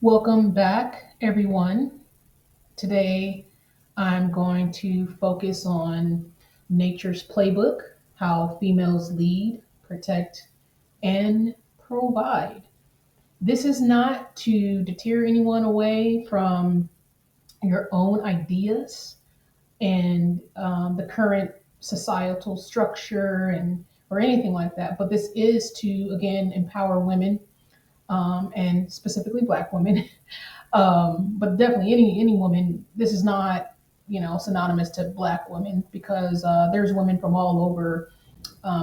Welcome back, everyone. Today, I'm going to focus on nature's playbook, how females lead, protect, and provide. This is not to deter anyone away from your own ideas and the current societal structure and or anything like that, but this is to again empower women and specifically Black women. But definitely any woman. This is not synonymous to Black women because there's women from all over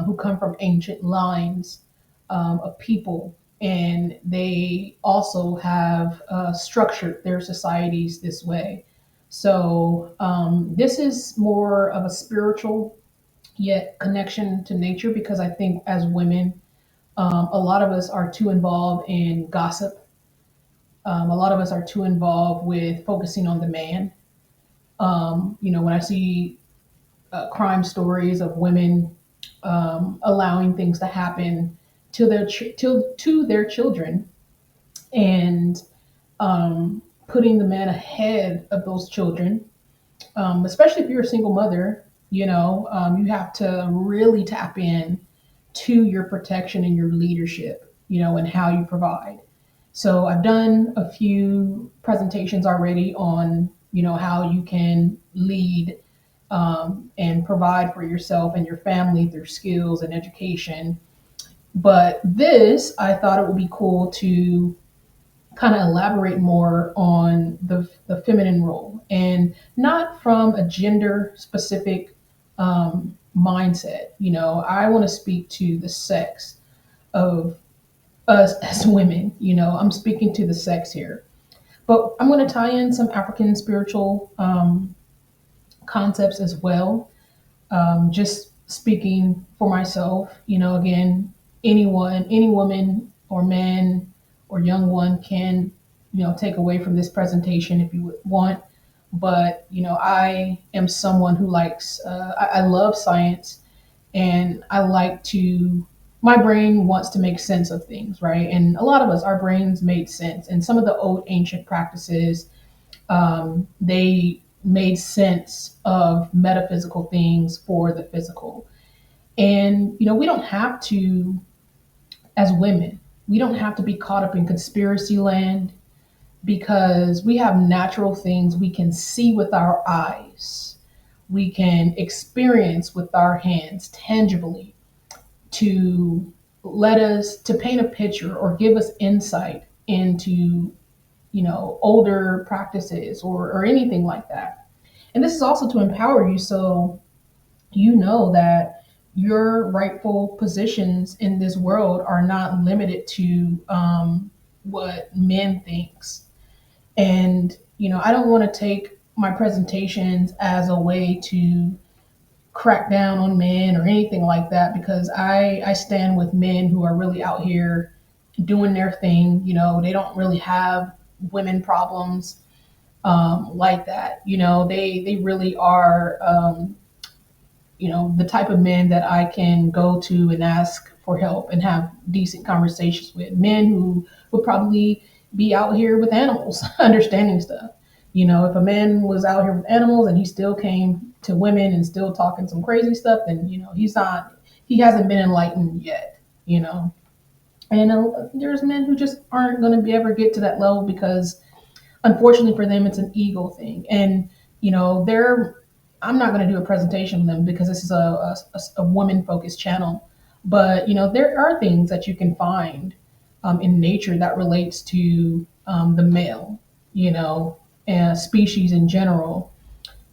who come from ancient lines of people, and they also have structured their societies this way. So this is more of a spiritual yet connection to nature because I think as women, a lot of us are too involved in gossip. A lot of us are too involved with focusing on the man. When I see crime stories of women allowing things to happen to to their children and putting the man ahead of those children, especially if you're a single mother, you have to really tap in to your protection and your leadership, and how you provide. So I've done a few presentations already on, how you can lead and provide for yourself and your family through skills and education. But this, I thought it would be cool to kind of elaborate more on the feminine role and not from a gender specific mindset. I want to speak to the sex of us as women. I'm speaking to the sex here. But I'm going to tie in some African spiritual concepts as well. Just speaking for myself, again, anyone, any woman or man or young one can, take away from this presentation if you would want. But, I am someone who likes, I love science and I like to, my brain wants to make sense of things, right? And a lot of us, our brains made sense. And some of the old ancient practices, they made sense of metaphysical things for the physical. And, we don't have to, as women, we don't have to be caught up in conspiracy land because we have natural things we can see with our eyes, we can experience with our hands tangibly to let us to paint a picture or give us insight into older practices or anything like that. And this is also to empower you so you know that your rightful positions in this world are not limited to what men thinks. And I don't want to take my presentations as a way to crack down on men or anything like that because I stand with men who are really out here doing their thing. They don't really have women problems like that. They really are the type of men that I can go to and ask for help and have decent conversations with. Men who would probably be out here with animals, understanding stuff. If a man was out here with animals and he still came to women and still talking some crazy stuff, then he hasn't been enlightened yet. And there's men who just aren't going to be ever get to that level because unfortunately for them, it's an ego thing. And, they're, I'm not going to do a presentation on them because this is a woman focused channel. But, there are things that you can find in nature that relates to the male, and species in general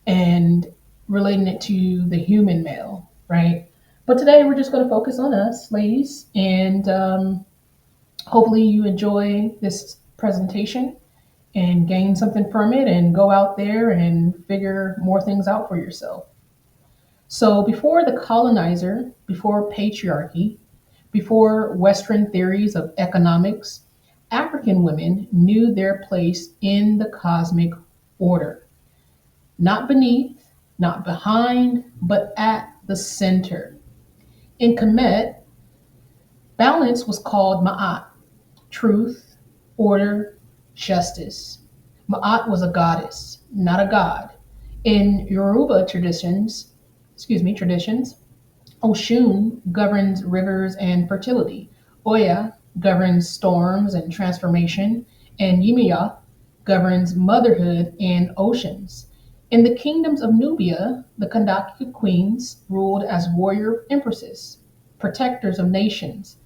and relating it to the human male, right? But today we're just going to focus on us, ladies, and hopefully you enjoy this presentation and gain something from it and go out there and figure more things out for yourself. So, before the colonizer, before patriarchy, before Western theories of economics, African women knew their place in the cosmic order, not beneath, not behind, but at the center. In Kemet, balance was called Ma'at, truth, order, justice. Ma'at was a goddess, not a god. In Yoruba traditions, Oshun governs rivers and fertility. Oya governs storms and transformation, and Yimiya governs motherhood and oceans. In the kingdoms of Nubia, the Kandake queens ruled as warrior empresses, protectors of nations.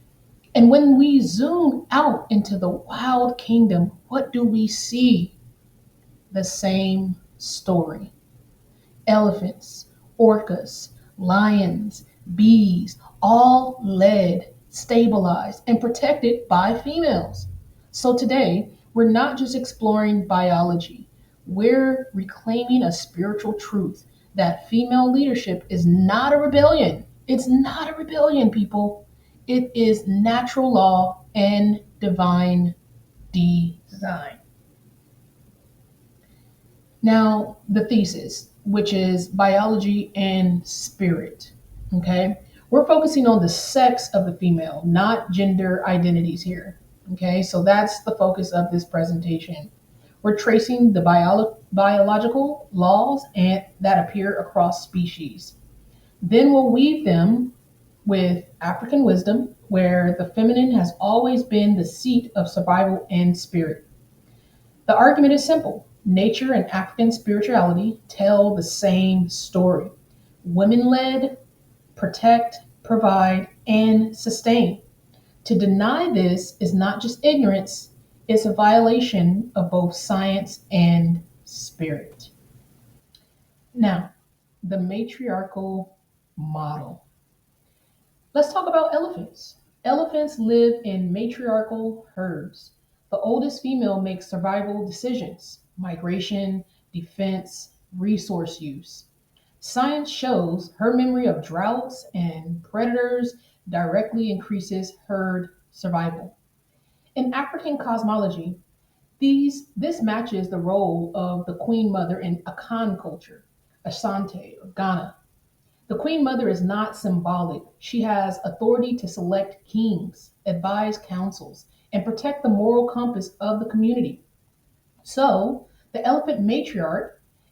And when we zoom out into the wild kingdom, what do we see? The same story: elephants, orcas, lions, bees, all led, stabilized, and protected by females. So today, we're not just exploring biology, we're reclaiming a spiritual truth that female leadership is not a rebellion. It's not a rebellion, people. It is natural law and divine design. Now, the thesis, which is biology and spirit. Okay. We're focusing on the sex of the female, not gender identities here. Okay. So that's the focus of this presentation. We're tracing the biological laws that appear across species. Then we'll weave them with African wisdom, where the feminine has always been the seat of survival and spirit. The argument is simple: nature and African spirituality tell the same story. Women led, protect, provide, and sustain. To deny this is not just ignorance, it's a violation of both science and spirit. Now, the matriarchal model. Let's talk about elephants. Elephants live in matriarchal herds. The oldest female makes survival decisions: migration, defense, resource use. Science shows her memory of droughts and predators directly increases herd survival. In African cosmology, this matches the role of the queen mother in Akan culture, Asante or Ghana. The Queen Mother is not symbolic. She has authority to select kings, advise councils, and protect the moral compass of the community. So, the elephant matriarch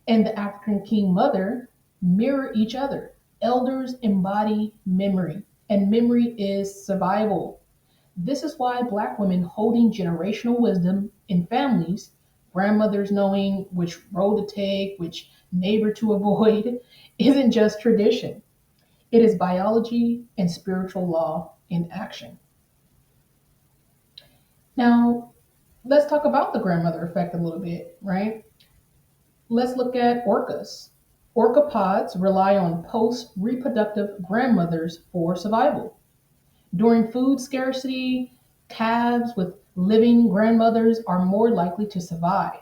and the African King Mother mirror each other. Elders embody memory, and memory is survival. This is why Black women holding generational wisdom in families, grandmothers knowing which road to take, which neighbor to avoid, isn't just tradition. It is biology and spiritual law in action. Now, let's talk about the grandmother effect a little bit, right? Let's look at orcas. Orca pods rely on post reproductive grandmothers for survival. During food scarcity, calves with living grandmothers are more likely to survive.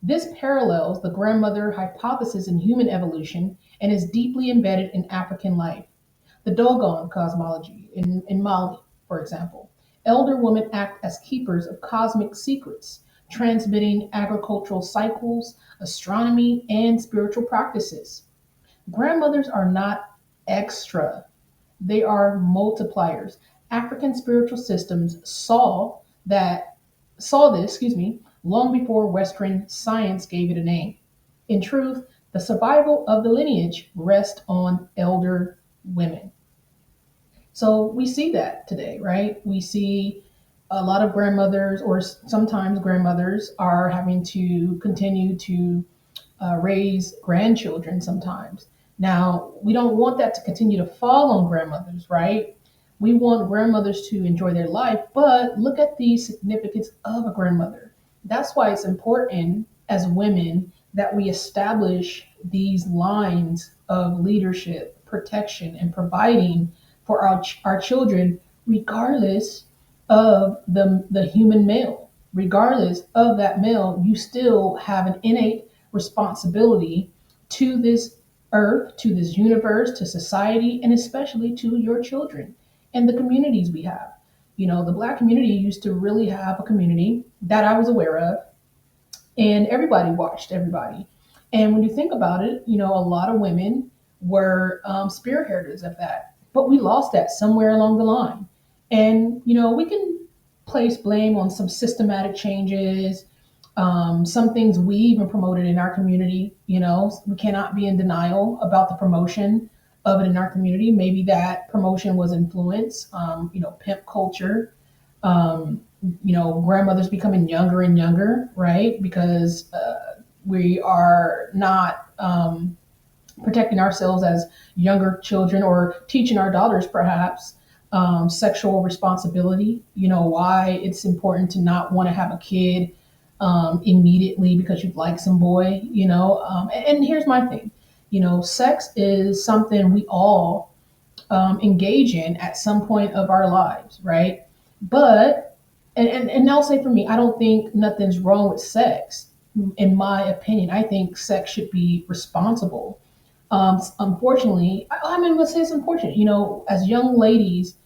This parallels the grandmother hypothesis in human evolution and is deeply embedded in African life. The Dogon cosmology in Mali, for example. Elder women act as keepers of cosmic secrets, transmitting agricultural cycles, astronomy, and spiritual practices. Grandmothers are not extra, they are multipliers. African spiritual systems saw this, long before Western science gave it a name. In truth, the survival of the lineage rests on elder women. So we see that today, right? We see a lot of grandmothers, or sometimes grandmothers, are having to continue to raise grandchildren sometimes. Now, we don't want that to continue to fall on grandmothers, right? We want grandmothers to enjoy their life, but look at the significance of a grandmother. That's why it's important as women that we establish these lines of leadership, protection, and providing for our children, regardless of the human male. Regardless of that male, you still have an innate responsibility to this earth, to this universe, to society, and especially to your children and the communities we have. You know, the Black community used to really have a community that I was aware of, and everybody watched everybody. And when you think about it, you know, a lot of women were spearheaders of that, but we lost that somewhere along the line. And you know, we can place blame on some systematic changes, some things we even promoted in our community. We cannot be in denial about the promotion of it in our community. Maybe that promotion was influence, pimp culture, grandmothers becoming younger and younger, right? Because we are not protecting ourselves as younger children, or teaching our daughters perhaps sexual responsibility. Why it's important to not want to have a kid immediately because you like some boy. And here's my thing. Sex is something we all engage in at some point of our lives, right? But and I'll say for me, I don't think nothing's wrong with sex. In my opinion, I think sex should be responsible. Unfortunately, I mean, let's say it's unfortunate. As young ladies,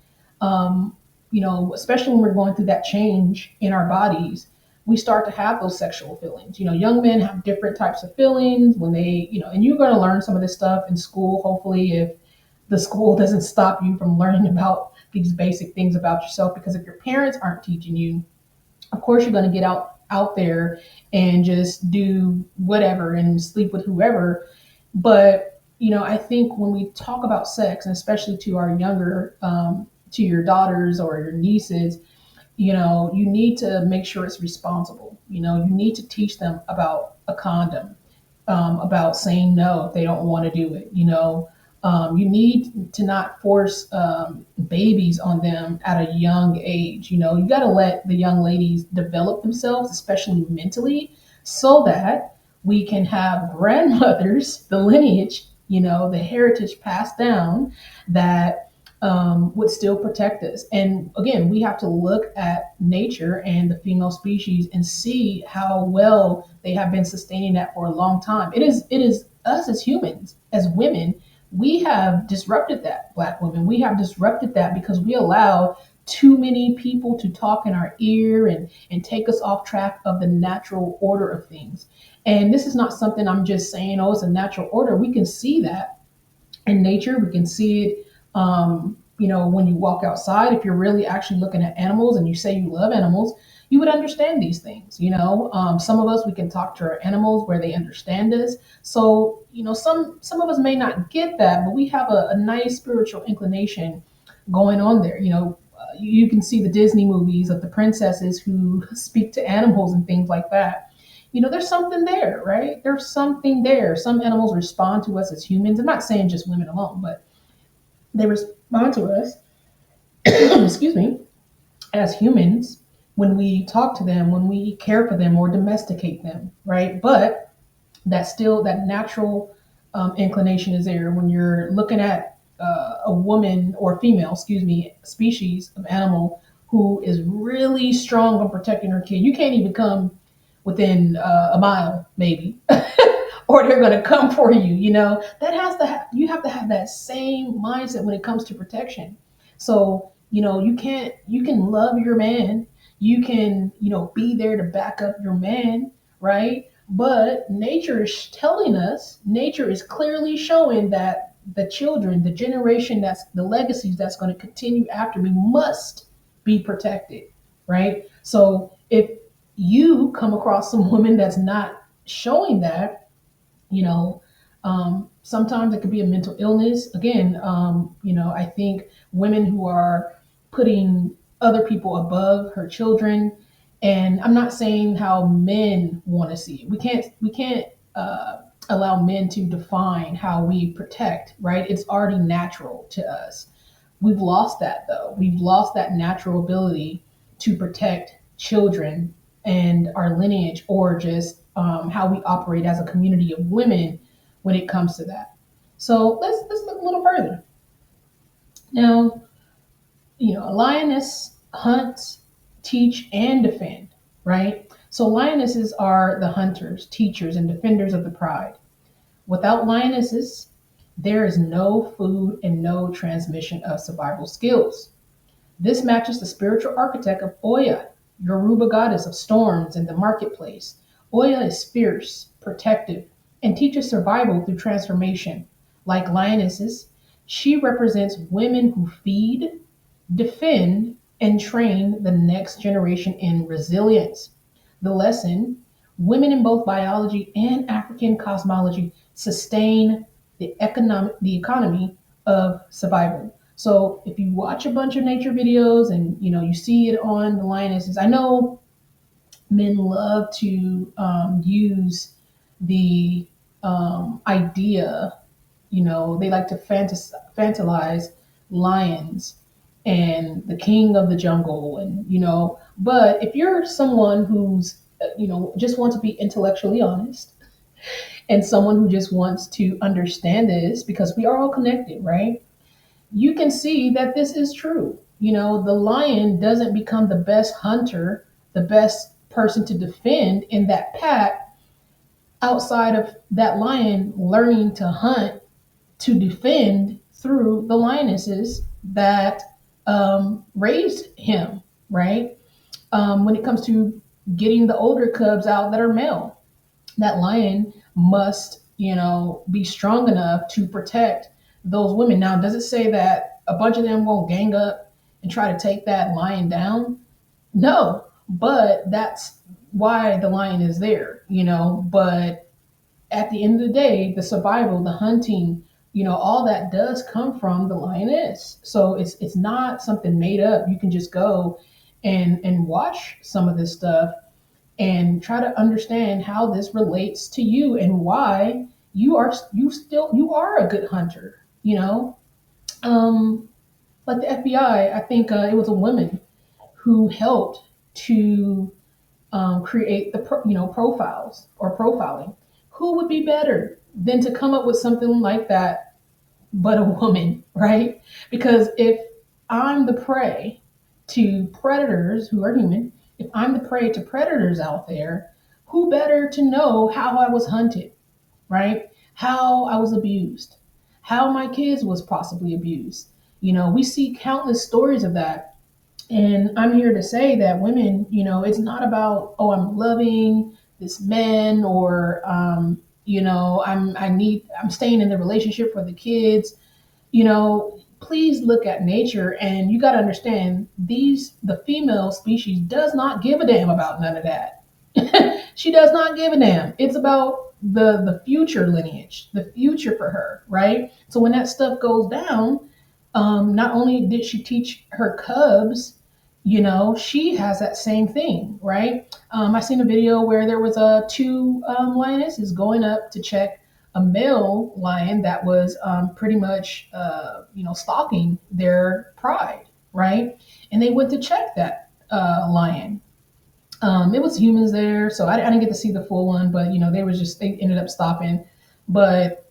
especially when we're going through that change in our bodies, we start to have those sexual feelings. Young men have different types of feelings when they, and you're going to learn some of this stuff in school, hopefully, if the school doesn't stop you from learning about these basic things about yourself. Because if your parents aren't teaching you, of course you're going to get out there and just do whatever and sleep with whoever. But I think when we talk about sex, and especially to our younger, to your daughters or your nieces, you need to make sure it's responsible. You need to teach them about a condom, about saying no if they don't want to do it. You need to not force babies on them at a young age. You got to let the young ladies develop themselves, especially mentally, so that we can have grandmothers, the lineage, the heritage passed down that would still protect us. And again, we have to look at nature and the female species and see how well they have been sustaining that for a long time. It is us as humans, as women, we have disrupted that. Black women, we have disrupted that because we allow too many people to talk in our ear and take us off track of the natural order of things. And this is not something I'm just saying, oh, it's a natural order. We can see that in nature. We can see it, when you walk outside. If you're really actually looking at animals and you say you love animals, you would understand these things. Some of us, we can talk to our animals where they understand us. So, some of us may not get that, but we have a nice spiritual inclination going on there. You can see the Disney movies of the princesses who speak to animals and things like that. There's something there, right? There's something there. Some animals respond to us as humans. I'm not saying just women alone, but they respond to us, excuse me, as humans when we talk to them, when we care for them or domesticate them, right? But that natural inclination is there when you're looking at a woman or female, excuse me, species of animal who is really strong on protecting her kid. You can't even come within a mile, maybe, or they're going to come for you. That has to you have to have that same mindset when it comes to protection. So you can love your man, you can be there to back up your man, right? But nature is telling us, nature is clearly showing that the children, the generation, that's the legacies that's going to continue after me, must be protected, right? So if you come across some woman that's not showing that, you know, sometimes it could be a mental illness. Again, I think women who are putting other people above her children, and I'm not saying how men want to see it. We can't allow men to define how we protect, right? It's already natural to us. We've lost that though. We've lost that natural ability to protect children and our lineage, or just how we operate as a community of women when it comes to that. So let's look a little further. Now, a lioness hunts, teach, and defend, right? So lionesses are the hunters, teachers, and defenders of the pride. Without lionesses, there is no food and no transmission of survival skills. This matches the spiritual architect of Oya, Yoruba goddess of storms and the marketplace. Oya is fierce, protective, and teaches survival through transformation. Like lionesses, she represents women who feed, defend, and train the next generation in resilience. The lesson: women in both biology and African cosmology sustain the economy of survival. So if you watch a bunch of nature videos and you see it on the lionesses, I know men love to use the idea, they like to fantasize lions and the king of the jungle, and but if you're someone who's just wants to be intellectually honest, and someone who just wants to understand this, because we are all connected, right? You can see that this is true. The lion doesn't become the best hunter, the best person to defend in that pack outside of that lion learning to hunt to defend through the lionesses that raised him, right? When it comes to getting the older cubs out that are male, that lion must, be strong enough to protect those women. Now, does it say that a bunch of them won't gang up and try to take that lion down? No, but that's why the lion is there, But at the end of the day, the survival, the hunting, all that does come from the lioness. So it's not something made up. You can just go and watch some of this stuff and try to understand how this relates to you and why you are a good hunter. Um, like the FBI, I think it was a woman who helped to create the profiles or profiling. Who would be better than to come up with something like that but a woman, right? Because if I'm the prey to predators who are human, if I'm the prey to predators out there, who better to know how I was hunted, right? How I was abused, how my kids was possibly abused. We see countless stories of that. And I'm here to say that women, it's not about, oh, I'm loving this man, or I'm staying in the relationship for the kids. Please look at nature, and you got to understand the female species does not give a damn about none of that. She does not give a damn. It's about the future lineage, the future for her, right? So when that stuff goes down, not only did she teach her cubs, she has that same thing, right? I seen a video where there was two lionesses going up to check a male lion that was pretty much, stalking their pride, right? And they went to check that lion. It was humans there, so I didn't get to see the full one, but they ended up stopping. But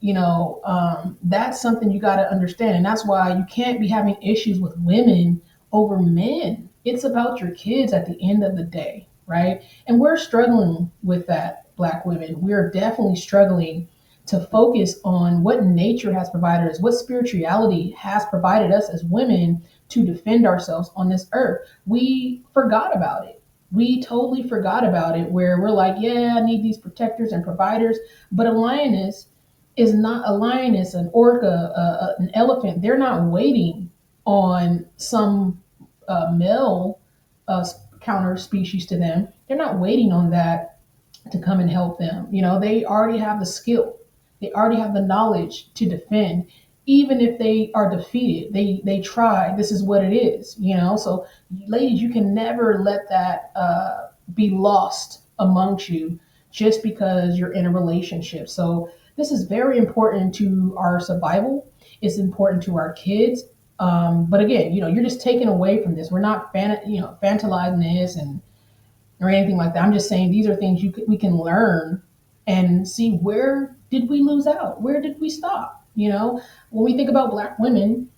that's something you got to understand, and that's why you can't be having issues with women over men. It's about your kids at the end of the day, right? And we're struggling with that, Black women. We're definitely struggling to focus on what nature has provided us, what spirituality has provided us as women to defend ourselves on this earth. We forgot about it. We totally forgot about it, where we're like, yeah, I need these protectors and providers. But a lioness is not a lioness, an orca, an elephant. They're not waiting on some male counter species to them. They're not waiting on that to come and help them. They already have the skill, they already have the knowledge to defend. Even if they are defeated, they try. This is what it is. So ladies, you can never let that be lost amongst you just because you're in a relationship. So this is very important to our survival. It's important to our kids. But again, you're just taken away from this. We're not fantasizing this and or anything like that. I'm just saying these are things we can learn and see, where did we lose out? Where did we stop? When we think about Black women,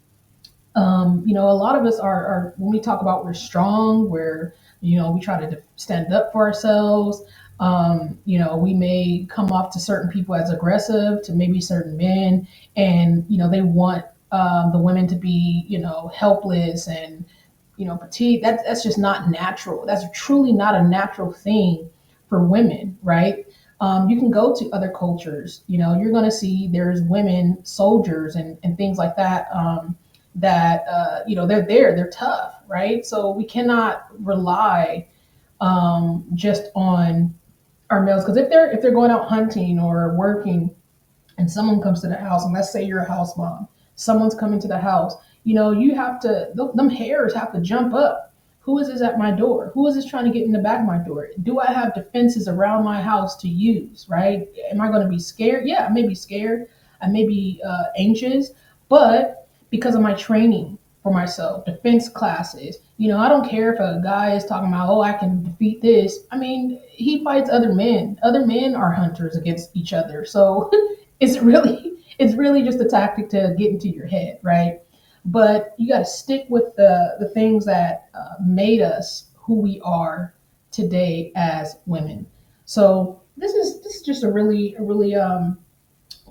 a lot of us are when we talk about we're strong, we try to stand up for ourselves. We may come off to certain people as aggressive, to maybe certain men, and they want the women to be helpless and petite. That's just not natural. That's truly not a natural thing for women, right? You can go to other cultures. You're going to see there's women soldiers and things like that. That they're there, they're tough. right? So we cannot rely just on our males because if they're going out hunting or working and someone comes to the house, and let's say you're a house mom, someone's coming to the house, you have to, them hairs have to jump up. Who is this at my door? Who is this trying to get in the back of my door? Do I have defenses around my house to use, right? Am I going to be scared? Yeah, I may be scared. I may be anxious, but because of my training for myself, defense classes, I don't care if a guy is talking about, oh, I can defeat this. I mean, he fights other men. Other men are hunters against each other. So it's really just a tactic to get into your head, right? But you got to stick with the things that made us who we are today as women. So this is just a really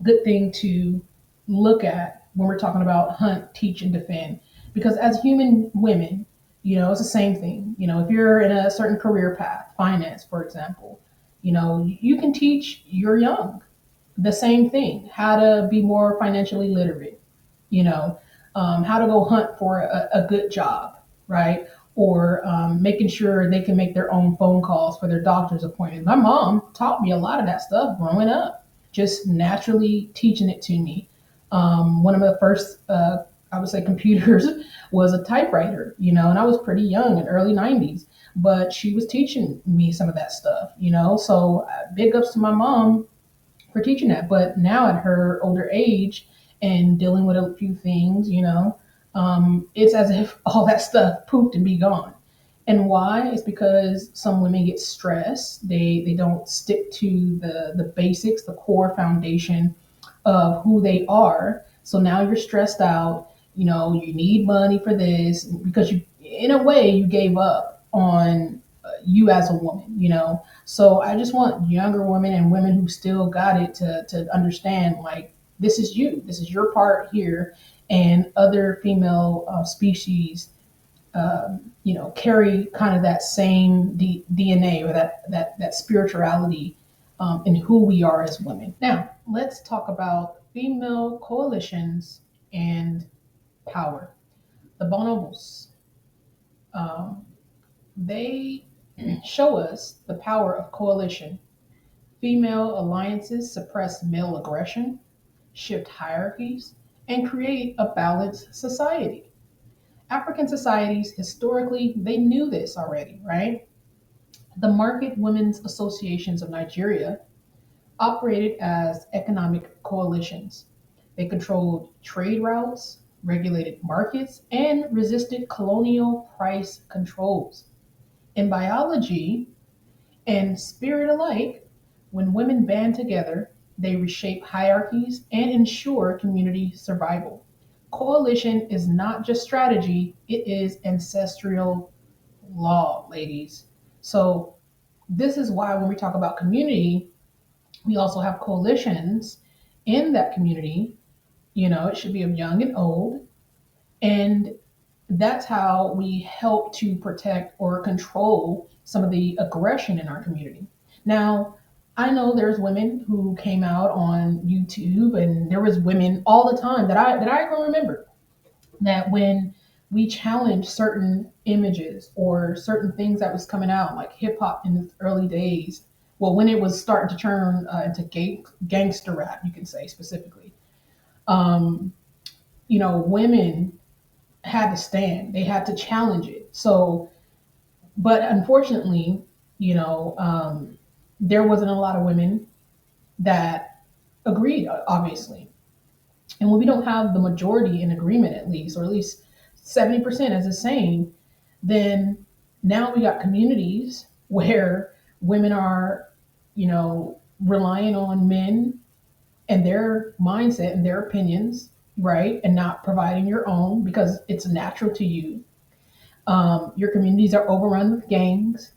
good thing to look at when we're talking about hunt, teach, and defend. Because as human women, it's the same thing. If you're in a certain career path, finance, for example, you can teach your young the same thing, how to be more financially literate, you know, how to go hunt for a good job, right? Or making sure they can make their own phone calls for their doctor's appointments. My mom taught me a lot of that stuff growing up, just naturally teaching it to me. One of the first, I would say, computers was a typewriter, and I was pretty young in early 90s, but she was teaching me some of that stuff, so big ups to my mom for teaching that. But now at her older age and dealing with a few things, it's as if all that stuff pooped and be gone. And why? It's because some women get stressed. They don't stick to the basics, the core foundation of who they are. So now you're stressed out. You need money for this because you, in a way, you gave up on you as a woman. So I just want younger women and women who still got it to understand, like, this is you. This is your part here, and other female species carry kind of that same DNA or that spirituality in who we are as women. Now, let's talk about female coalitions and power. The bonobos, um, they show us the power of coalition. Female alliances suppress male aggression, shift hierarchies, and create a balanced society. African societies historically they knew this already, right? The Market Women's Associations of Nigeria operated as economic coalitions. They controlled trade routes, regulated markets, and resisted colonial price controls. In biology and spirit alike, when women band together, they reshape hierarchies and ensure community survival. Coalition is not just strategy, it is ancestral law, ladies. So, this is why when we talk about community, we also have coalitions in that community. It should be of young and old. And that's how we help to protect or control some of the aggression in our community. Now, I know there's women who came out on YouTube, and there was women all the time that I can remember that when we challenged certain images or certain things that was coming out, like hip hop in its early days, well, when it was starting to turn into gangster rap, you can say specifically, um, women had to stand. They had to challenge it. So, but unfortunately, you know, um, there wasn't a lot of women that agreed, obviously. And when we don't have the majority in agreement, at least, or at least 70%, as it's saying, then now we got communities where women are, relying on men and their mindset and their opinions, right? And not providing your own because it's natural to you. Your communities are overrun with gangs,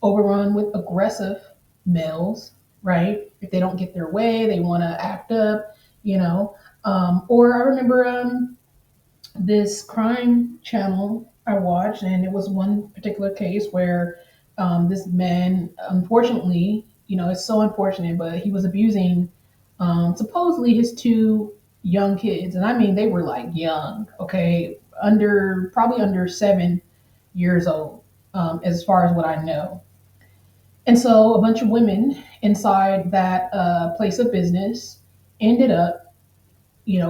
overrun with aggressive males, right? If they don't get their way, they want to act up, you know. Or I remember this crime channel I watched, and it was one particular case where this man, unfortunately, it's so unfortunate, but he was abusing supposedly his two young kids. And I mean, they were like young, okay? under probably under 7 years old, as far as what I know. And so a bunch of women inside that place of business ended up,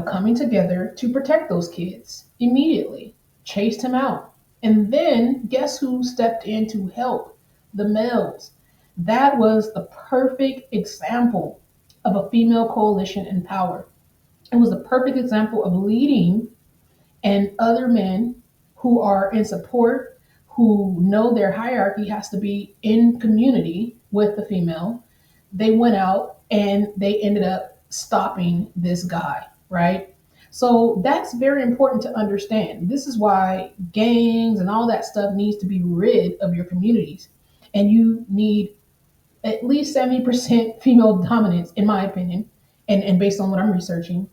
coming together to protect those kids immediately, chased him out. And then guess who stepped in to help the males? That was the perfect example of a female coalition in power. It was the perfect example of leading and other men who are in support, who know their hierarchy has to be in community with the female. They went out and they ended up stopping this guy, right? So that's very important to understand. This is why gangs and all that stuff needs to be rid of your communities. And you need at least 70% female dominance, in my opinion, and based on what I'm researching.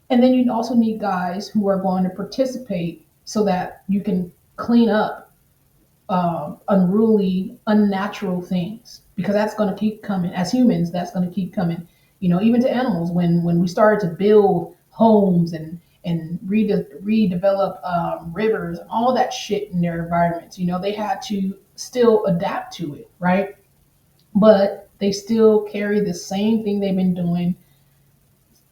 And then you also need guys who are going to participate so that you can clean up unruly, unnatural things, because that's going to keep coming. As humans, that's going to keep coming. Even to animals, when we started to build homes and redevelop rivers and all that shit in their environments, they had to still adapt to it, right? But they still carry the same thing they've been doing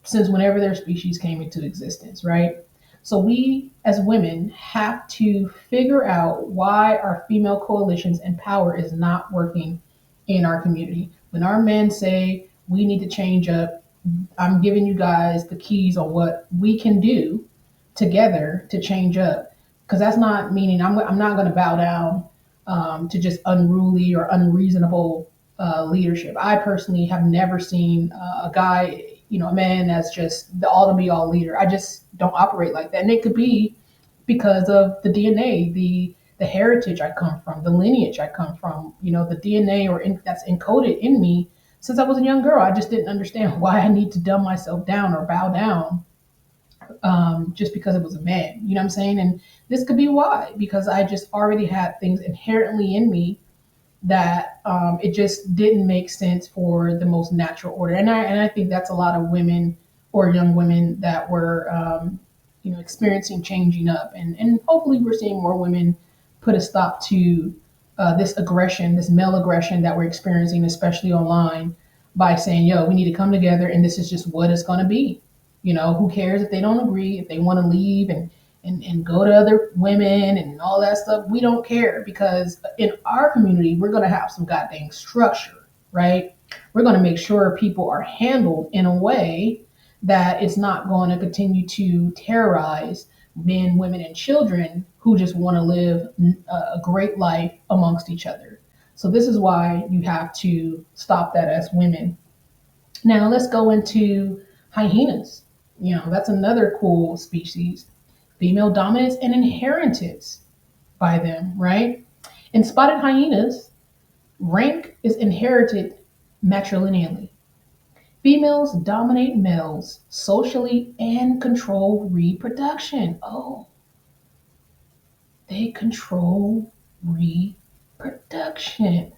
since whenever their species came into existence, right? So we as women have to figure out why our female coalitions and power is not working in our community. When our men say we need to change up, I'm giving you guys the keys on what we can do together to change up. Because that's not meaning I'm not going to bow down to just unruly or unreasonable leadership. I personally have never seen a guy, a man that's just the all to be all leader. I just don't operate like that. And it could be because of the DNA, the heritage I come from, the lineage I come from, the DNA that's encoded in me since I was a young girl. I just didn't understand why I need to dumb myself down or bow down just because it was a man. You know what I'm saying? And this could be why, because I just already had things inherently in me that it just didn't make sense for the most natural order. And I think that's a lot of women or young women that were experiencing changing up, and hopefully we're seeing more women put a stop to this aggression, this male aggression that we're experiencing, especially online, by saying, "Yo, we need to come together, and this is just what it's going to be." Who cares if they don't agree, if they want to leave and go to other women and all that stuff. We don't care, because in our community, we're going to have some goddamn structure, right? We're going to make sure people are handled in a way that it's not going to continue to terrorize men, women, and children who just want to live a great life amongst each other. So this is why you have to stop that as women. Now let's go into hyenas. That's another cool species. Female dominance and inheritance by them, right? In spotted hyenas, rank is inherited matrilineally. Females dominate males socially and control reproduction. Oh, they control reproduction.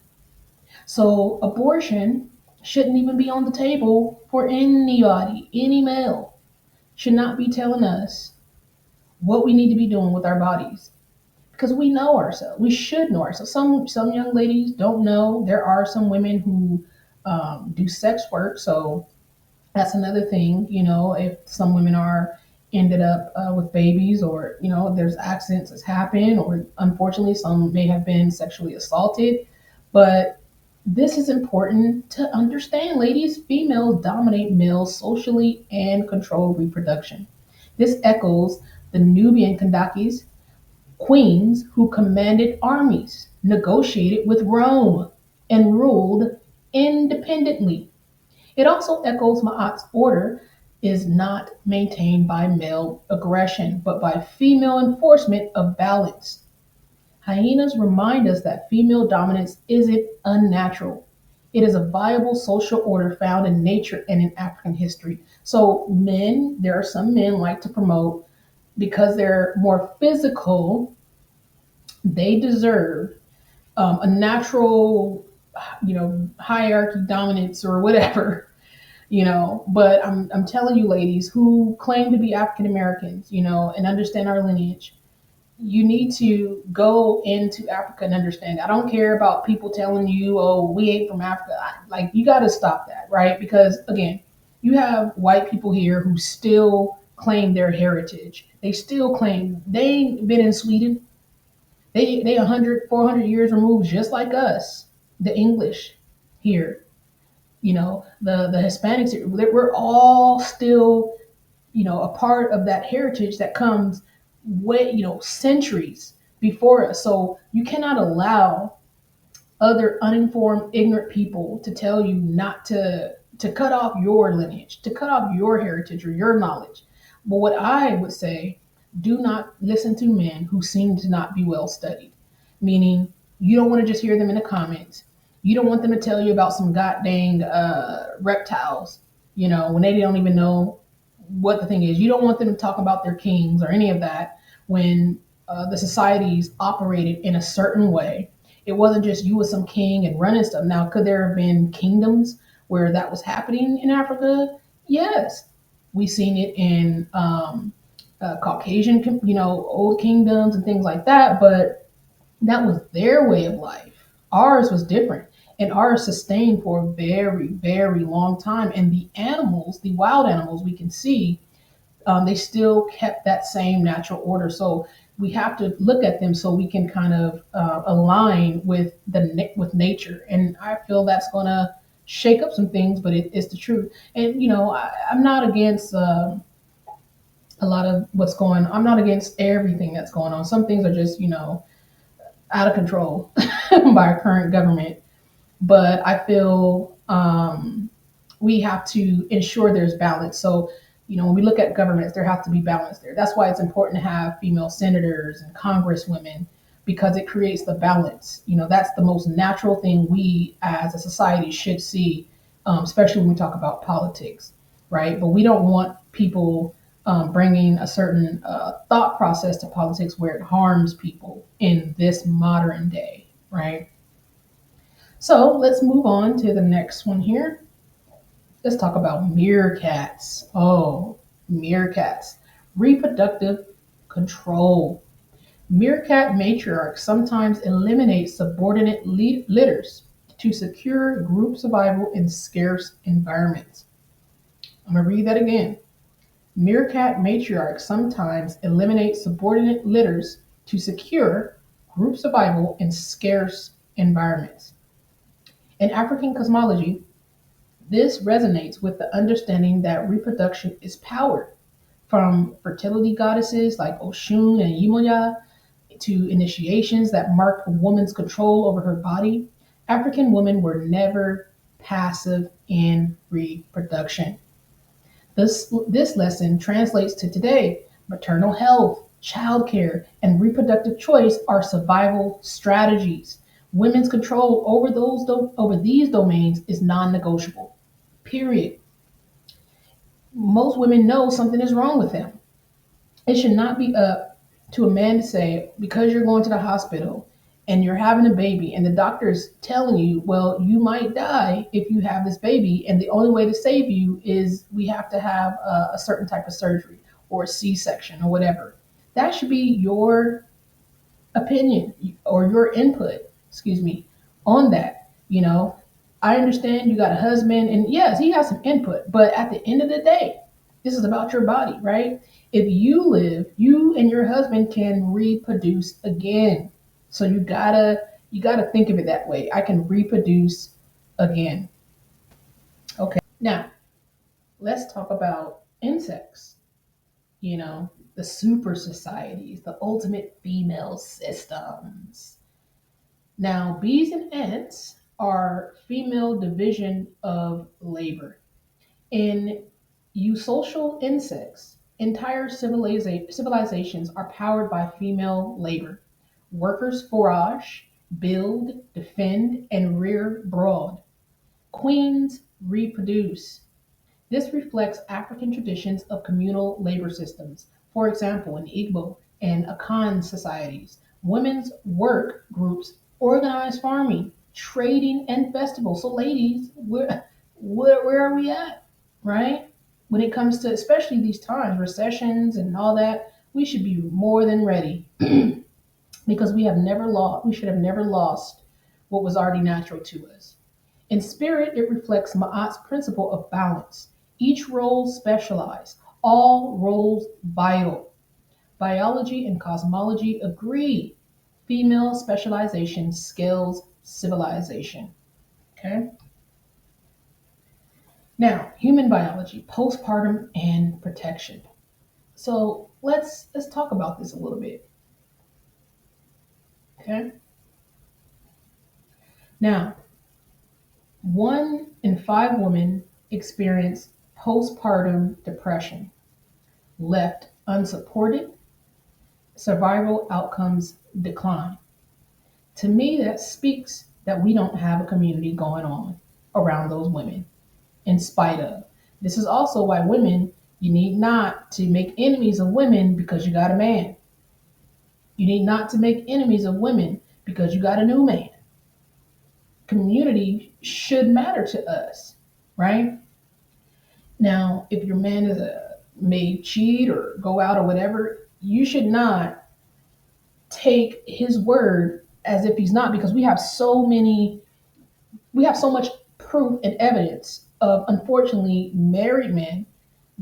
So abortion shouldn't even be on the table for anybody. Any male should not be telling us what we need to be doing with our bodies, because we know ourselves. We should know ourselves. Some young ladies don't know. There are some women who do sex work, so that's another thing. If some women are ended up with babies, or there's accidents that's happened, or unfortunately some may have been sexually assaulted. But this is important to understand, ladies. Females dominate males socially and control reproduction. This echoes the Nubian Kandakes, queens who commanded armies, negotiated with Rome, and ruled independently. It also echoes Ma'at's order is not maintained by male aggression, but by female enforcement of balance. Hyenas remind us that female dominance isn't unnatural. It is a viable social order found in nature and in African history. So there are some men like to promote, because they're more physical, they deserve a natural, hierarchy, dominance, or whatever. But I'm telling you, ladies who claim to be African Americans, and understand our lineage, you need to go into Africa and understand. I don't care about people telling you, "Oh, we ain't from Africa." Like, you got to stop that, right? Because again, you have white people here who still claim their heritage. They still claim they ain't been in Sweden. They 100, 400 years removed, just like us. The English here, the Hispanics. We're all still, a part of that heritage that comes way, centuries before us. So you cannot allow other uninformed, ignorant people to tell you not to cut off your lineage, to cut off your heritage or your knowledge. But what I would say, do not listen to men who seem to not be well studied. Meaning, you don't want to just hear them in the comments. You don't want them to tell you about some god dang reptiles, when they don't even know what the thing is. You don't want them to talk about their kings or any of that when the societies operated in a certain way. It wasn't just you was some king and running stuff. Now, could there have been kingdoms where that was happening in Africa? Yes, we've seen it in Caucasian, old kingdoms and things like that. But that was their way of life. Ours was different, and ours sustained for a very, very long time. And the animals, the wild animals, we can see they still kept that same natural order. So we have to look at them so we can kind of align with with nature. And I feel that's going to shake up some things, but it's the truth. And I'm not against a lot of what's going on. I'm not against everything that's going on. Some things are just out of control by our current government. But I feel we have to ensure there's balance. So, when we look at governments, there has to be balance there. That's why it's important to have female senators and congresswomen, because it creates the balance. That's the most natural thing we as a society should see, especially when we talk about politics, right? But we don't want people bringing a certain thought process to politics where it harms people in this modern day, right? So let's move on to the next one here. Let's talk about meerkats. Oh, meerkats. Reproductive control. Meerkat matriarchs sometimes eliminate subordinate litters to secure group survival in scarce environments. I'm going to read that again. Meerkat matriarchs sometimes eliminate subordinate litters to secure group survival in scarce environments. In African cosmology, this resonates with the understanding that reproduction is powered, from fertility goddesses like Oshun and Oya to initiations that marked a woman's control over her body. African women were never passive in reproduction. This lesson translates to today. Maternal health, childcare, and reproductive choice are survival strategies. Women's control over over these domains is non-negotiable. Period. Most women know something is wrong with them. It should not be up to a man to say, because you're going to the hospital and you're having a baby, and the doctor's telling you, well, you might die if you have this baby, and the only way to save you is we have to have a certain type of surgery or a C-section or whatever. That should be your opinion or your input, excuse me, on that. I understand you got a husband, and yes, he has some input, but at the end of the day, this is about your body, right? If you live, you and your husband can reproduce again. So you gotta think of it that way. I can reproduce again. Okay. Now let's talk about insects. The super societies, the ultimate female systems. Now, bees and ants are female division of labor. In eusocial insects, entire civilizations are powered by female labor. Workers forage, build, defend, and rear brood. Queens reproduce. This reflects African traditions of communal labor systems. For example, in Igbo and Akan societies, women's work groups organize farming, trading, and festivals. So, ladies, where are we at? right? When it comes to especially these times, recessions and all that, we should be more than ready because we should have never lost what was already natural to us. In spirit, it reflects Ma'at's principle of balance. Each role specialized, all roles vital. Biology and cosmology agree. Female specialization scales civilization. Okay. Now, human biology, postpartum and protection. So let's talk about this a little bit. Okay. Now, 1 in 5 women experience postpartum depression. Left unsupported, survival outcomes decline. To me, that speaks that we don't have a community going on around those women, in spite of. This is also why women, you need not to make enemies of women because you got a man. You need not to make enemies of women because you got a new man. Community should matter to us, right? Now, if your man is a may cheat or go out or whatever, you should not take his word as if he's not, because we have so much proof and evidence of unfortunately married men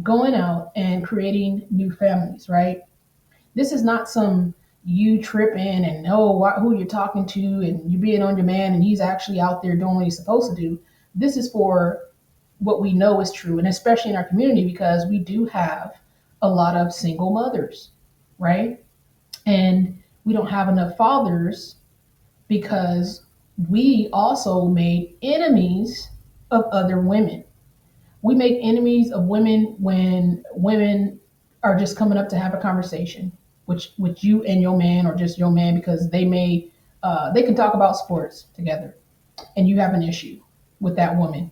going out and creating new families, right? This is not some you tripping and who you're talking to and you being on your man and he's actually out there doing what he's supposed to do. This is for what we know is true, and especially in our community because we do have a lot of single mothers, right? And we don't have enough fathers because we also made enemies of other women. We make enemies of women when women are just coming up to have a conversation, which with you and your man or just your man because they can talk about sports together and you have an issue with that woman.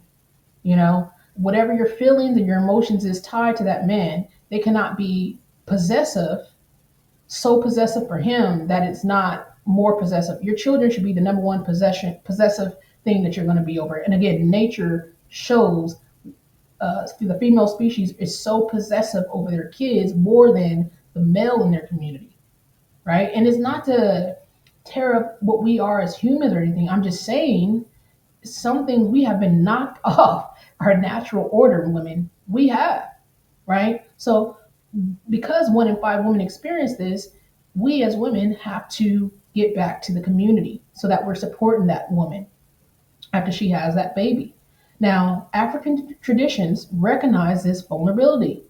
You know, whatever your feelings and your emotions is tied to that man, they cannot be possessive, so possessive for him that it's not more possessive. Your children should be the number one possessive thing that you're going to be over. And again, nature shows the female species is so possessive over their kids more than the male in their community, right? And it's not to tear up what we are as humans or anything. I'm just saying some things we have been knocked off our natural order, women. We have, right? So because 1 in 5 women experience this, we as women have to get back to the community so that we're supporting that woman after she has that baby. Now, African traditions recognize this vulnerability.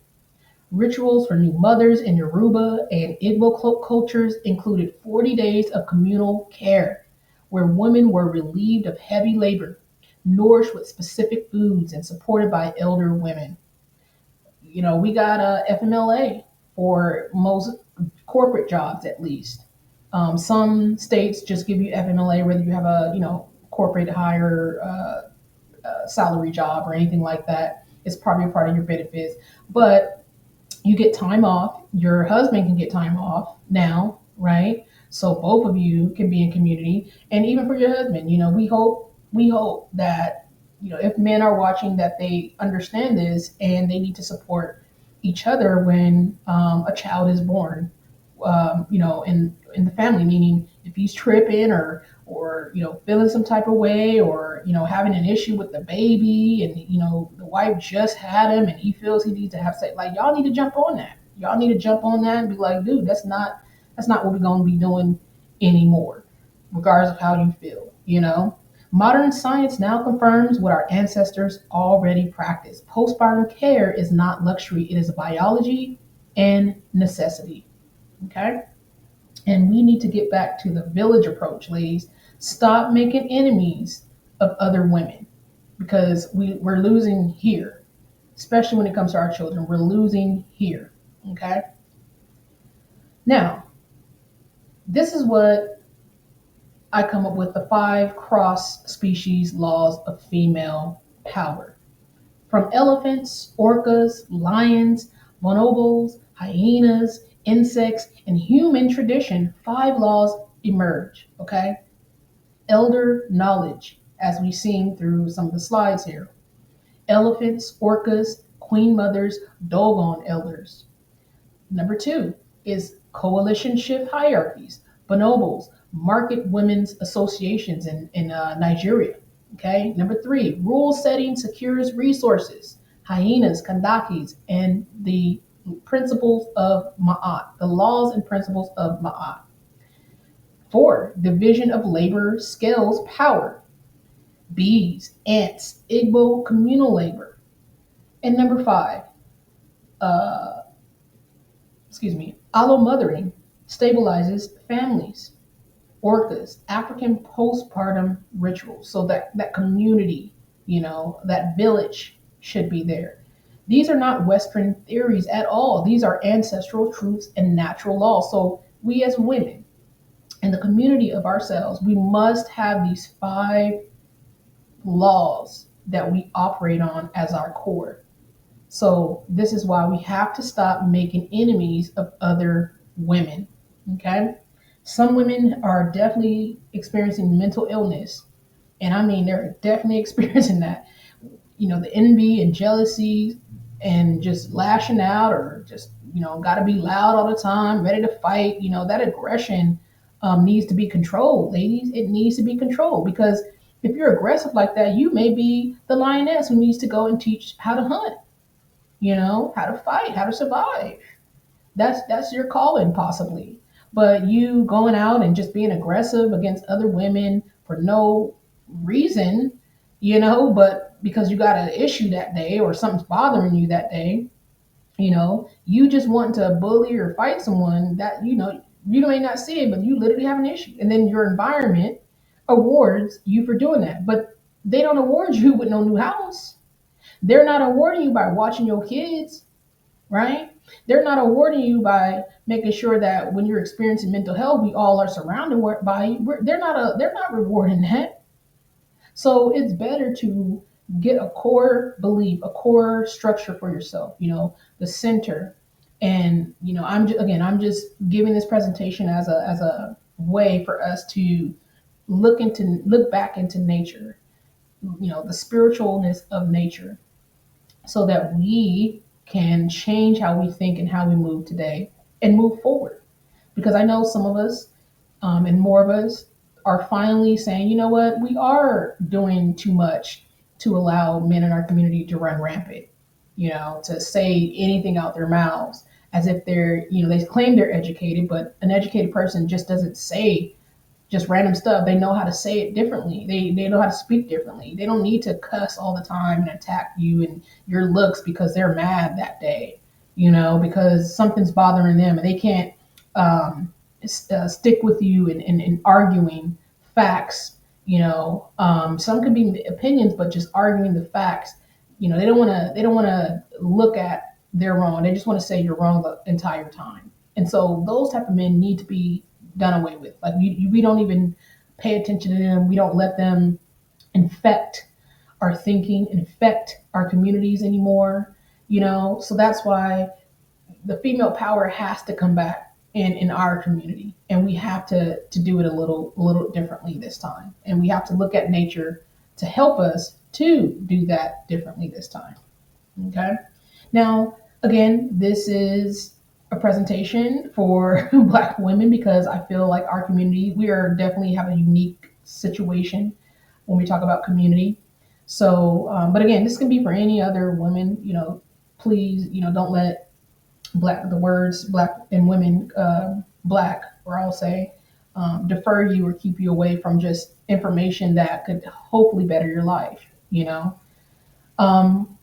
Rituals for new mothers in Yoruba and Igbo cultures included 40 days of communal care, where women were relieved of heavy labor, nourished with specific foods, and supported by elder women. You know, we got a FMLA for most corporate jobs, at least. Some states just give you FMLA whether you have a corporate higher salary job or anything like that. It's probably a part of your benefits, but you get time off. Your husband can get time off now, right? So both of you can be in community, and even for your husband, we hope that if men are watching, that they understand this and they need to support each other when a child is born. In the family, meaning if he's tripping or feeling some type of way or having an issue with the baby and the wife just had him and he feels he needs to have sex, like y'all need to jump on that. Y'all need to jump on that and be like, dude, that's not what we're going to be doing anymore, regardless of how you feel. Modern science now confirms what our ancestors already practiced. Postpartum care is not luxury; it is a biology and necessity. Okay. And we need to get back to the village approach, ladies. Stop making enemies of other women because we're losing here, especially when it comes to our children. We're losing here. Okay. Now, this is what I come up with: the 5 cross species laws of female power. From elephants, orcas, lions, bonobos, hyenas, insects, and human tradition, 5 laws emerge, okay? Elder knowledge, as we've seen through some of the slides here. Elephants, orcas, queen mothers, Dogon elders. Number two is coalition shift hierarchies, bonobos, market women's associations in Nigeria. Okay. Number three, rule setting secures resources, hyenas, kandakes, and the principles of Ma'at, the laws and principles of Ma'at. Four, division of labor scales power, bees, ants, Igbo communal labor. And number five, uh, allo mothering stabilizes families. Orcas, African postpartum rituals. So that community, that village should be there. These are not Western theories at all. These are ancestral truths and natural laws. So we as women in the community of ourselves, we must have these five laws that we operate on as our core. So this is why we have to stop making enemies of other women. Okay. Some women are definitely experiencing mental illness. And I mean, they're definitely experiencing that. The envy and jealousy and just lashing out or just, got to be loud all the time, ready to fight. That aggression needs to be controlled, ladies. It needs to be controlled because if you're aggressive like that, you may be the lioness who needs to go and teach how to hunt, how to fight, how to survive. That's your calling possibly. But you going out and just being aggressive against other women for no reason, but because you got an issue that day or something's bothering you that day, you just want to bully or fight someone that you may not see it, but you literally have an issue. And then your environment awards you for doing that. But they don't award you with no new house. They're not awarding you by watching your kids, right? They're not awarding you by making sure that when you're experiencing mental health, we all are surrounded by you. They're not rewarding that. So it's better to get a core belief, a core structure for yourself. The center. And I'm just giving this presentation as a way for us to look back into nature. The spiritualness of nature so that we can change how we think and how we move today and move forward. Because I know some of us and more of us are finally saying, you know what, we are doing too much to allow men in our community to run rampant, to say anything out their mouths as if they claim they're educated, but an educated person just doesn't say just random stuff. They know how to say it differently. They know how to speak differently. They don't need to cuss all the time and attack you and your looks because they're mad that day, because something's bothering them and they can't stick with you in arguing facts. Some could be opinions, but just arguing the facts. They don't want to look at they're wrong. They just want to say you're wrong the entire time. And so those type of men need to be done away with. Like we don't even pay attention to them. We don't let them infect our thinking, infect our communities anymore. So that's why the female power has to come back in our community, and we have to do it a little differently this time. And we have to look at nature to help us to do that differently this time. Okay. Now, again, this is a presentation for Black women because I feel like our community, we are definitely have a unique situation when we talk about community. So, but again, this can be for any other women. Please, don't let the words Black and women, Black, or I'll say, defer you or keep you away from just information that could hopefully better your life.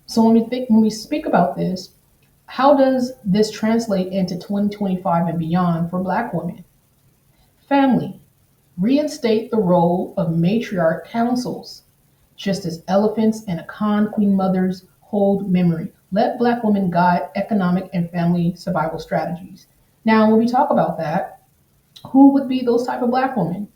So when we speak about this, how does this translate into 2025 and beyond for Black women? Family. Reinstate the role of matriarch councils, just as elephants and Akan queen mothers hold memory. Let Black women guide economic and family survival strategies. Now, when we talk about that, who would be those type of Black women?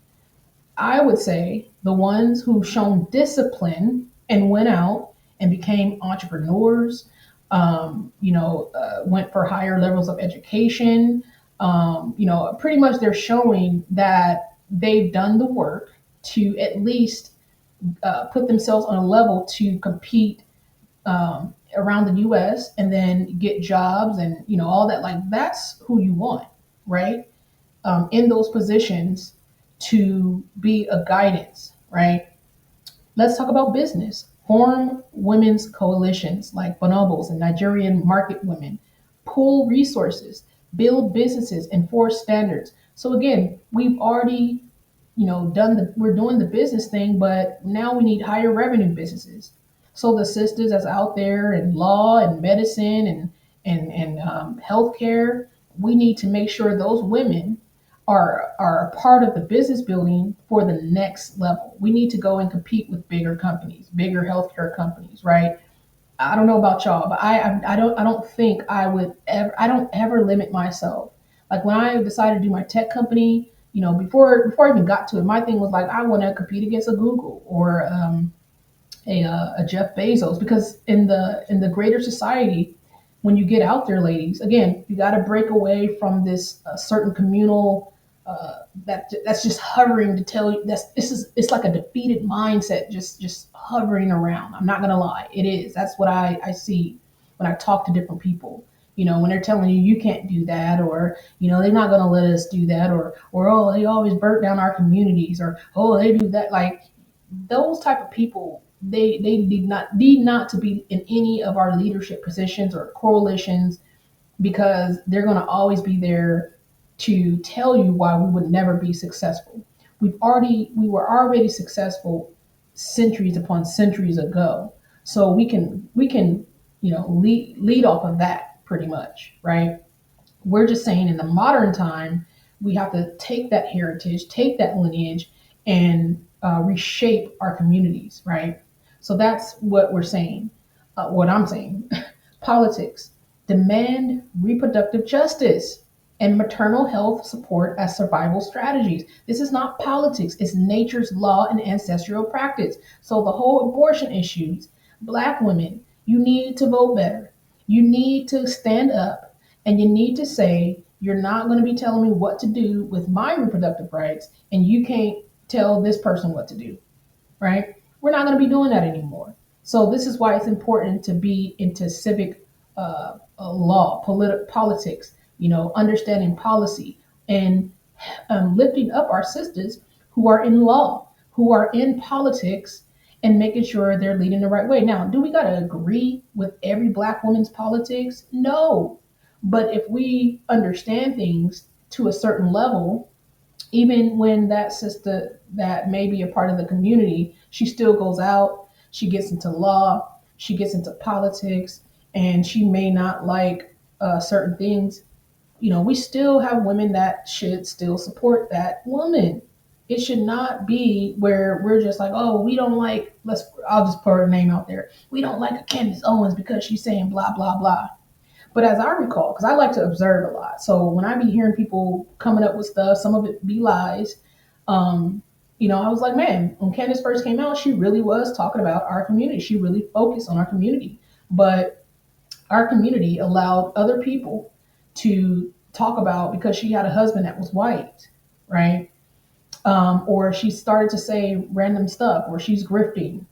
I would say the ones who've shown discipline and went out and became entrepreneurs, went for higher levels of education. Pretty much they're showing that they've done the work to at least put themselves on a level to compete around the US and then get jobs and all that. Like that's who you want, right? In those positions to be a guidance, right? Let's talk about business. Form women's coalitions like bonobos and Nigerian market women. Pool resources, build businesses, enforce standards. So again, we've already, we're doing the business thing, but now we need higher revenue businesses. So the sisters that's out there in law and medicine and healthcare, we need to make sure those women are a part of the business building for the next level. We need to go and compete with bigger companies, bigger healthcare companies, right? I don't know about y'all, but I don't think I don't ever limit myself. Like when I decided to do my tech company, before I even got to it, my thing was like I want to compete against a Google or a Jeff Bezos, because in the greater society, when you get out there, ladies, again, you got to break away from this certain communal that's just hovering to tell you it's like a defeated mindset, just hovering around. I'm not gonna lie, it is. That's what I see when I talk to different people. When they're telling you can't do that, or they're not gonna let us do that, or oh, they always burnt down our communities, or oh, they do that. Like those type of people, they need not to be in any of our leadership positions or coalitions, because they're going to always be there to tell you why we would never be successful. We were already successful centuries upon centuries ago, so we can lead off of that pretty much, right? We're just saying in the modern time, we have to take that heritage, take that lineage, and reshape our communities, right? So that's what we're saying, what I'm saying. Politics demand reproductive justice and maternal health support as survival strategies. This is not politics, it's nature's law and ancestral practice. So the whole abortion issues, black women, you need to vote better. You need to stand up and you need to say, you're not going to be telling me what to do with my reproductive rights, and you can't tell this person what to do, right? We're not going to be doing that anymore. So this is why it's important to be into civic law, politics, understanding policy, and lifting up our sisters who are in law, who are in politics, and making sure they're leading the right way. Now, do we got to agree with every black woman's politics? No. But if we understand things to a certain level, even when that sister that may be a part of the community, she still goes out, she gets into law, she gets into politics, and she may not like certain things. We still have women that should still support that woman. It should not be where we're just like, oh, we don't like, I'll just put her name out there. We don't like a Candace Owens because she's saying blah, blah, blah. But as I recall, because I like to observe a lot, so when I be hearing people coming up with stuff, some of it be lies. I was like, man, when Candace first came out, she really was talking about our community. She really focused on our community. But our community allowed other people to talk about, because she had a husband that was white, right? Or she started to say random stuff, or she's grifting.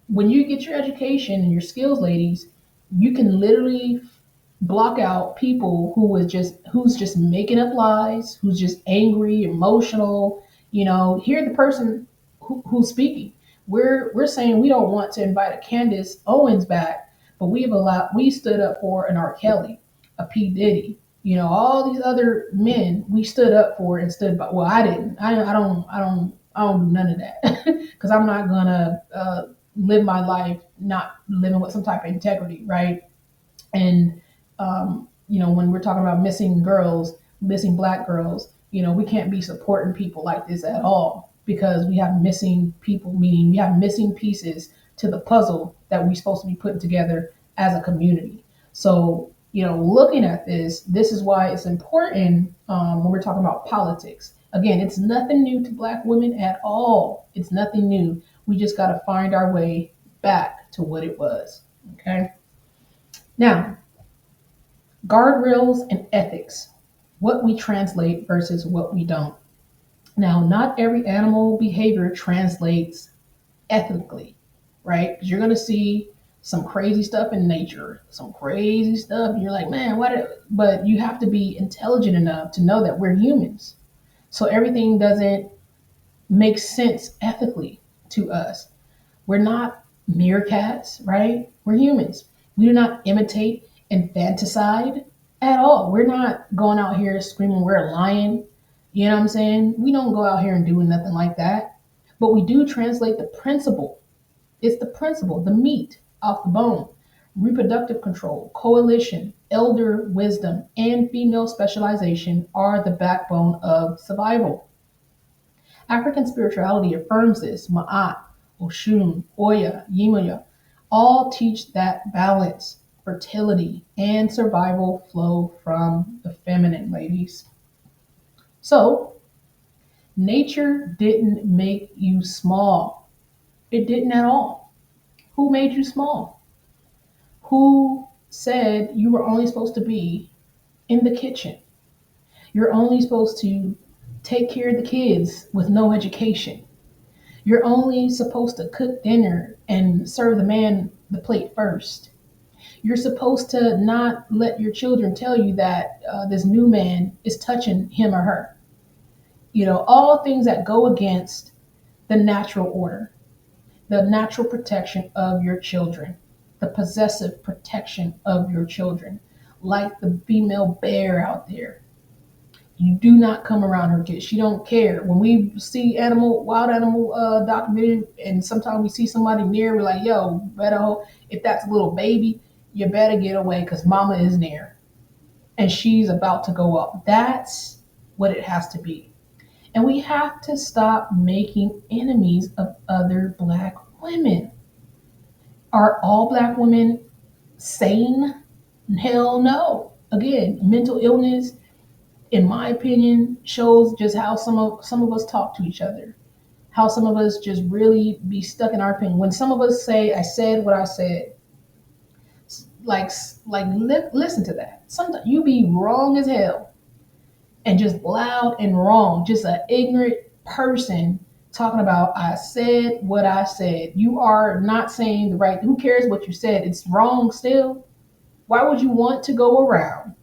When you get your education and your skills, ladies, you can literally block out people who's just making up lies, who's just angry, emotional. Hear the person who's speaking. We're saying we don't want to invite a Candace Owens back, but we stood up for an R. Kelly, a P. Diddy, all these other men we stood up for and stood by. Well, I didn't. I don't do none of that because I'm not gonna live my life not living with some type of integrity, right? And when we're talking about missing girls, missing black girls, we can't be supporting people like this at all, because we have missing people, meaning we have missing pieces to the puzzle that we're supposed to be putting together as a community. So, looking at this is why it's important when we're talking about politics. Again, it's nothing new to black women at all. It's nothing new. We just got to find our way back to what it was. Okay. Now, guardrails and ethics, what we translate versus what we don't. Now, not every animal behavior translates ethically, right? Because you're going to see some crazy stuff in nature, some crazy stuff. And you're like, man, but you have to be intelligent enough to know that we're humans. So everything doesn't make sense ethically to us. We're not meerkats, right? We're humans. We do not imitate infanticide at all. We're not going out here screaming we're a lion. You know what I'm saying? We don't go out here and do nothing like that. But we do translate the principle. It's the principle, the meat off the bone. Reproductive control, coalition, elder wisdom, and female specialization are the backbone of survival. African spirituality affirms this. Ma'at, Oshun, Oya, Yimaya all teach that balance, fertility, and survival flow from the feminine, ladies. So, nature didn't make you small. It didn't at all. Who made you small? Who said you were only supposed to be in the kitchen? You're only supposed to take care of the kids with no education. You're only supposed to cook dinner and serve the man the plate first. You're supposed to not let your children tell you that this new man is touching him or her. All things that go against the natural order, the natural protection of your children, the possessive protection of your children, like the female bear out there. You do not come around her kids. She don't care. When we see wild animal documentary, and sometimes we see somebody near, we're like, yo, if that's a little baby, you better get away because mama is near and she's about to go up. That's what it has to be. And we have to stop making enemies of other black women. Are all black women sane? Hell no. Again, mental illness, in my opinion, shows just how some of us talk to each other. How some of us just really be stuck in our opinion. When some of us say, "I said what I said," like listen to that. Sometimes you be wrong as hell and just loud and wrong, just an ignorant person talking about I said what I said. You are not saying the right. Who cares what you said? It's wrong still. Why would you want to go around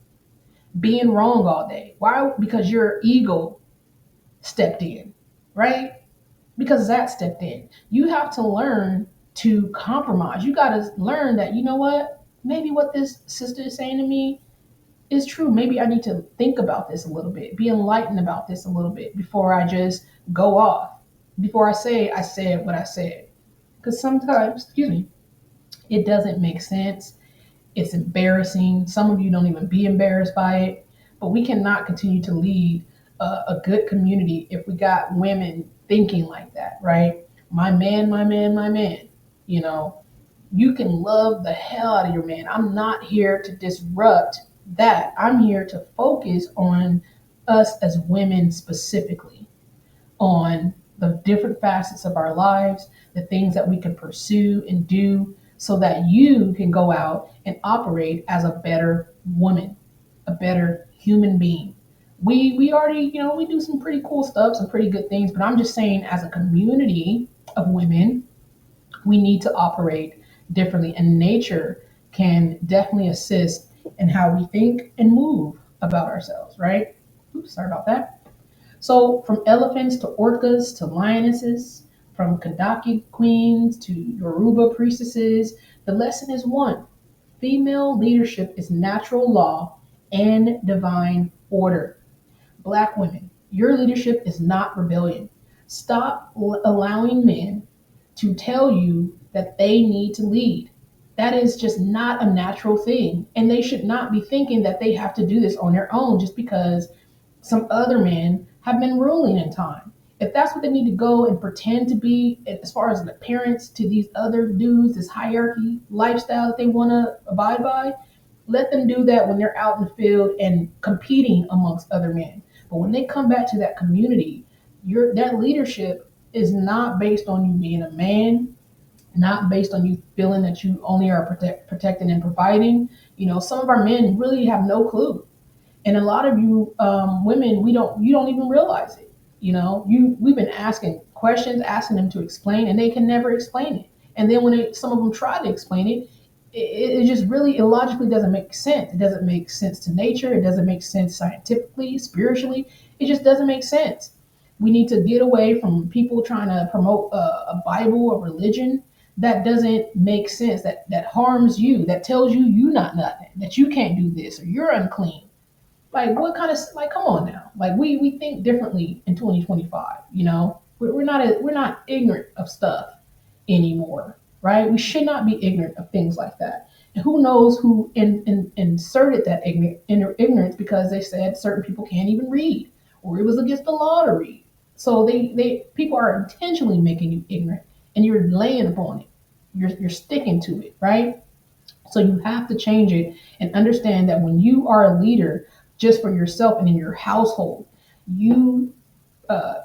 being wrong all day? Why? Because your ego stepped in, right? Because that stepped in. You have to learn to compromise. You got to learn that, you know what? Maybe what this sister is saying to me is true. Maybe I need to think about this a little bit, be enlightened about this a little bit before I just go off, before I said what I said. Because sometimes, excuse me, it doesn't make sense. It's embarrassing. Some of you don't even be embarrassed by it. But we cannot continue to lead a good community if we got women thinking like that, right? My man, my man, my man. You know, you can love the hell out of your man. I'm not here to disrupt that. I'm here to focus on us as women specifically, on the different facets of our lives, the things that we can pursue and do so that you can go out and operate as a better woman, a better human being. We already, we do some pretty cool stuff, some pretty good things, but I'm just saying as a community of women, we need to operate differently, and nature can definitely assist in how we think and move about ourselves, right? Oops, sorry about that. So, from elephants to orcas to lionesses, from Kandake queens to Yoruba priestesses, the lesson is one: female leadership is natural law and divine order. Black women, your leadership is not rebellion. Stop allowing men to tell you that they need to lead. That is just not a natural thing. And they should not be thinking that they have to do this on their own just because some other men have been ruling in time. If that's what they need to go and pretend to be, as far as an appearance to these other dudes, this hierarchy lifestyle that they want to abide by, let them do that when they're out in the field and competing amongst other men. But when they come back to that community, that leadership is not based on you being a man, not based on you feeling that you only are protecting and providing. Some of our men really have no clue, and a lot of you women, you don't even realize it. We've been asking questions, asking them to explain, and they can never explain it. And then when some of them try to explain it, it just really illogically doesn't make sense. It doesn't make sense to nature. It doesn't make sense scientifically, spiritually. It just doesn't make sense. We need to get away from people trying to promote a Bible, a religion that doesn't make sense, that harms you, that tells you not nothing, that you can't do this or you're unclean. Like what kind of like come on now? Like we think differently in 2025. We're not ignorant of stuff anymore, right? We should not be ignorant of things like that. And who knows who inserted that ignorance because they said certain people can't even read, or it was against the law to read. So they people are intentionally making you ignorant, and you're laying upon it. You're sticking to it, right? So you have to change it and understand that when you are a leader, just for yourself and in your household, you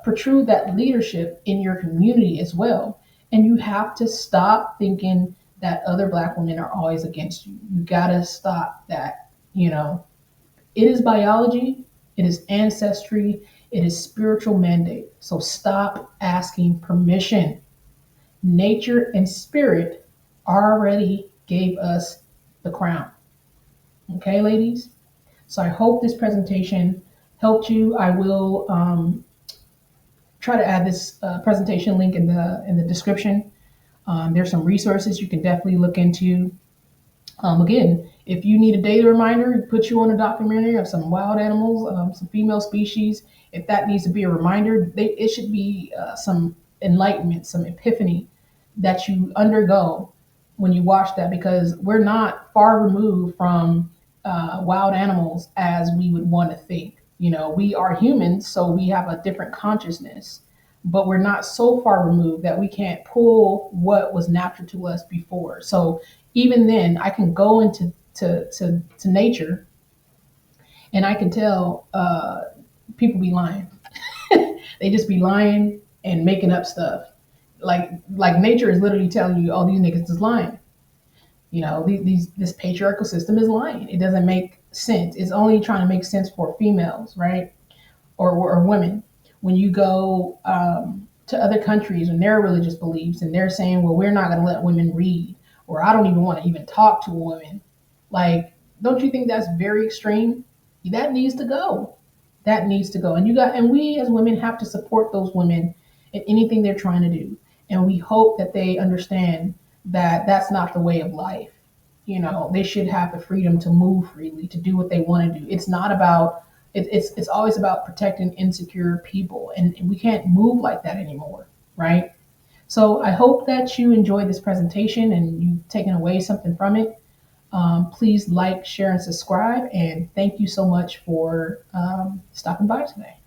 protrude that leadership in your community as well. And you have to stop thinking that other Black women are always against you. You gotta stop that. It is biology, it is ancestry, it is spiritual mandate. So stop asking permission. Nature and spirit already gave us the crown. Okay, ladies? So I hope this presentation helped you. I will try to add this presentation link in the description. There's some resources you can definitely look into. Again, if you need a data reminder, put you on a documentary of some wild animals, some female species. If that needs to be a reminder, it should be some enlightenment, some epiphany that you undergo when you watch that, because we're not far removed from wild animals as we would want to think. We are humans, so we have a different consciousness, but we're not so far removed that we can't pull what was natural to us before. So even then, I can go into to nature, and I can tell people be lying. They just be lying and making up stuff. Like nature is literally telling you, "Oh, these niggas is lying." This patriarchal system is lying. It doesn't make sense. It's only trying to make sense for females, right? Or women. When you go to other countries and their religious beliefs, and they're saying, well, we're not going to let women read, or I don't even want to even talk to a woman. Like, don't you think that's very extreme? That needs to go. That needs to go. And we as women have to support those women in anything they're trying to do. And we hope that they understand that that's not the way of life. They should have the freedom to move freely, to do what they want to do. It's not about it's always about protecting insecure people, and we can't move like that anymore, right? So I hope that you enjoyed this presentation and you've taken away something from it. Please like, share, and subscribe. And thank you so much for stopping by today.